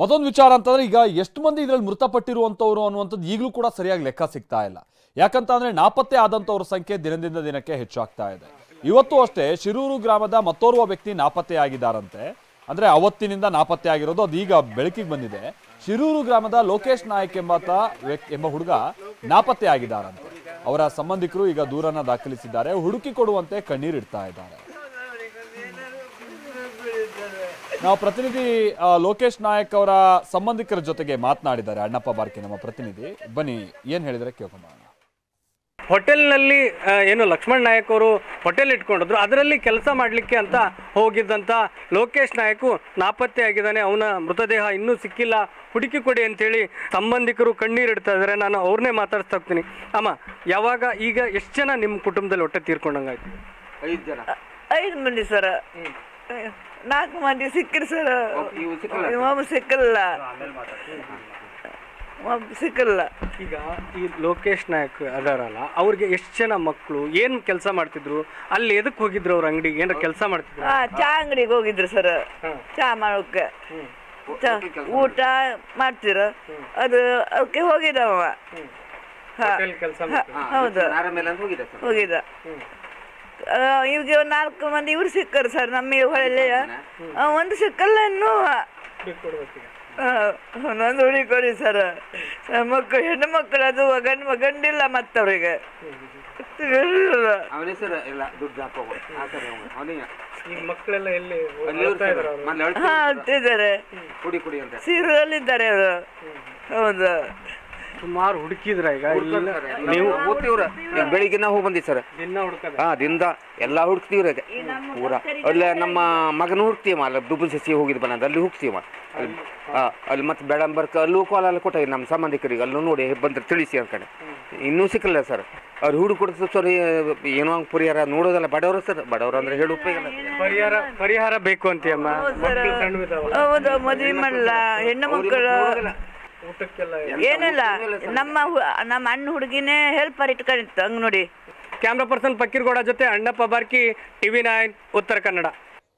ಮತ್ತೊಂದು ವಿಚಾರ ಅಂತಂದ್ರೆ ಈಗ ಎಷ್ಟು ಮಂದಿ ಇದರಲ್ಲಿ ಮೃತಪಟ್ಟಿರುವಂತವರು ಅನ್ನುವಂಥದ್ದು ಈಗಲೂ ಕೂಡ ಸರಿಯಾಗಿ ಲೆಕ್ಕ ಸಿಗ್ತಾ ಇಲ್ಲ. ಯಾಕಂತಂದ್ರೆ ನಾಪತ್ತೆ ಆದಂತವರ ಸಂಖ್ಯೆ ದಿನದಿಂದ ದಿನಕ್ಕೆ ಹೆಚ್ಚಾಗ್ತಾ ಇದೆ. ಇವತ್ತು ಅಷ್ಟೇ ಶಿರೂರು ಗ್ರಾಮದ ಮತ್ತೋರ್ವ ವ್ಯಕ್ತಿ ನಾಪತ್ತೆಯಾಗಿದ್ದಾರಂತೆ. ಅಂದ್ರೆ ಅವತ್ತಿನಿಂದ ನಾಪತ್ತೆ ಆಗಿರೋದು ಅದೀಗ ಬೆಳಕಿಗೆ ಬಂದಿದೆ. ಶಿರೂರು ಗ್ರಾಮದ ಲೋಕೇಶ್ ನಾಯಕ್ ಎಂಬ ಹುಡುಗ ನಾಪತ್ತೆ ಆಗಿದ್ದಾರಂತೆ. ಅವರ ಸಂಬಂಧಿಕರು ಈಗ ದೂರನ್ನ ದಾಖಲಿಸಿದ್ದಾರೆ. ಹುಡುಕಿ ಕೊಡುವಂತೆ ಕಣ್ಣೀರಿಡ್ತಾ ಇದ್ದಾರೆ. ನಾವು ಪ್ರತಿನಿಧಿ ಲೋಕೇಶ್ ನಾಯಕ್ ಅವರ ಸಂಬಂಧಿಕರ ಜೊತೆಗೆ ಮಾತನಾಡಿದ್ದಾರೆ ಅಣ್ಣಪ್ಪ ಬಾರ್ಕಿ ನಮ್ಮ ಪ್ರತಿನಿಧಿ. ಬನ್ನಿ ಏನ್ ಹೇಳಿದ್ರೆ ಕೇಳ್ಕೊಂಡ. ಹೋಟೆಲ್ನಲ್ಲಿ ಏನು ಲಕ್ಷ್ಮಣ್ ನಾಯಕ್ ಅವರು ಹೋಟೆಲ್ ಇಟ್ಕೊಂಡಿದ್ರು, ಅದರಲ್ಲಿ ಕೆಲಸ ಮಾಡಲಿಕ್ಕೆ ಅಂತ ಹೋಗಿದ್ದಂಥ ಲೋಕೇಶ್ ನಾಯಕ್ ನಾಪತ್ತೆ ಆಗಿದ್ದಾನೆ. ಅವನ ಮೃತದೇಹ ಇನ್ನೂ ಸಿಕ್ಕಿಲ್ಲ, ಹುಡುಕಿ ಕೊಡಿ ಅಂತೇಳಿ ಸಂಬಂಧಿಕರು ಕಣ್ಣೀರಿಡ್ತಾ ಇದ್ದಾರೆ. ನಾನು ಅವ್ರನ್ನೇ ಮಾತಾಡ್ಸ್ತಾ ಹೋಗ್ತೀನಿ. ಅಮ್ಮ, ಯಾವಾಗ ಈಗ ಎಷ್ಟು ಜನ ನಿಮ್ಮ ಕುಟುಂಬದಲ್ಲಿ ಹೊಟ್ಟೆ ತೀರ್ಕೊಂಡಂಗಾಯ್ತು? 5 ಜನ. 5 ಮಂದಿ ಸರ್. 4 ಮಂದಿ ಸಿಕ್ಕಿರಿ ಸರ್. ಒಬ್ಬ ಸಿಕ್ಕಲ್ಲ. ಈಗ ಈ ಲೋಕೇಶ್ ನಾಯಕ್ ಅದಾರಲ್ಲ, ಅವ್ರಿಗೆ ಎಷ್ಟು ಜನ ಮಕ್ಕಳು, ಏನು ಕೆಲಸ ಮಾಡ್ತಿದ್ರು, ಅಲ್ಲಿ ಎದಕ್ಕೆ ಹೋಗಿದ್ರು? ಅವ್ರ ಅಂಗಡಿಗೆ ಏನಾರ ಕೆಲಸ ಮಾಡ್ತಿದ್ರು? ಚಾ ಅಂಗಡಿಗೆ ಹೋಗಿದ್ರು ಸರ್. ಚಾ ಮಾಡೋಕೆ ಊಟ ಮಾಡ್ತಿರ ಅದು ಅದಕ್ಕೆ ಹೋಗಿದ್ದವ. ಹೌದು, ಹೋಗಿದ್ದ. ಇವಾಗ 4 ಮಂದಿ ಇವ್ರು ಸಿಕ್ಕರು ಸರ್. ನಮ್ಮ ಹೊಳೆ ಒಂದು ಸಿಕ್ಕಲ್ಲ ಇನ್ನೂ. ಒಂದೊಂದು ಹುಡಿ ಕೊಡಿ ಸರ್. ಮಕ್ಕಳು, ಹೆಣ್ಣು ಮಕ್ಕಳು, ಅದು ಗಂಡಿಲ್ಲ ಮತ್ತವ್ರಿಗೆ. ಅಂತಿದ್ದಾರೆ, ಸೀರಲ್ಲಿದ್ದಾರೆ ಅವರು. ಹೌದು, ಸುಮಾರು ಹುಡುಕಿದ್ರ? ಈಗ ನೀವು ಬೆಳಿಗ್ಗೆ ನಾವು ಬಂದಿ ಸರ್. ದಿಂದ ಎಲ್ಲಾ ಹುಡುಕ್ತೀವ್ರಿ ಪೂರ. ಅಲ್ಲ ನಮ್ಮ ಮಗನ ಹುಡುಕ್ತೀವ, ಅಲ್ಲ ದುಬ್ಬು ಸಸಿ ಹೋಗಿದ್ ಬಂದ ಅಲ್ಲಿ ಹುಡುಕ್ತೀವ. ಅಲ್ಲಿ ಮತ್ತೆ ಬೆಳಂಬರ್ಕ ಅಲ್ಲೂ ಕಾಲ ಕೊಟ್ಟ ನಮ್ಮ ಸಂಬಂಧಿಕರಿಗೆ ಅಲ್ಲೂ ನೋಡಿ ಬಂದ್ರೆ ತಿಳಿಸಿ ಅನ್ಕಡೆ. ಇನ್ನೂ ಸಿಕ್ಕಲ್ಲ ಸರ್. ಅವ್ರು ಹುಡುಕೊಡ್ತು ಸರ್. ಏನೋ ಪರಿಹಾರ ನೋಡೋದಲ್ಲ. ಬಡವರು ಸರ್, ಬಡವರು ಅಂದ್ರೆ ಹೇಳು ಪರಿಹಾರ ಬೇಕು ಅಂತೀಯಮ್ಮ. ಹೌದು, ಮದುವೆ ಮಾಡಲ್ಲ ಹೆಣ್ಣು ಮಕ್ಕಳು ಏನಿಲ್ಲ. ನಮ್ಮ ಅಣ್ಣ ಹುಡುಗಿನೇ ಹೆಲ್ಪರ್ ಇಟ್ಕೊಂಡಿತ್ತು ಅಂಗ್ ನೋಡಿ. ಕ್ಯಾಮ್ರಾ ಪರ್ಸನ್ ಪಕ್ಕೀರ್ಗೌಡ ಜೊತೆ ಅಣ್ಣಪ್ಪ ಬಾರ್ಕಿ, TV9 ಉತ್ತರ ಕನ್ನಡ.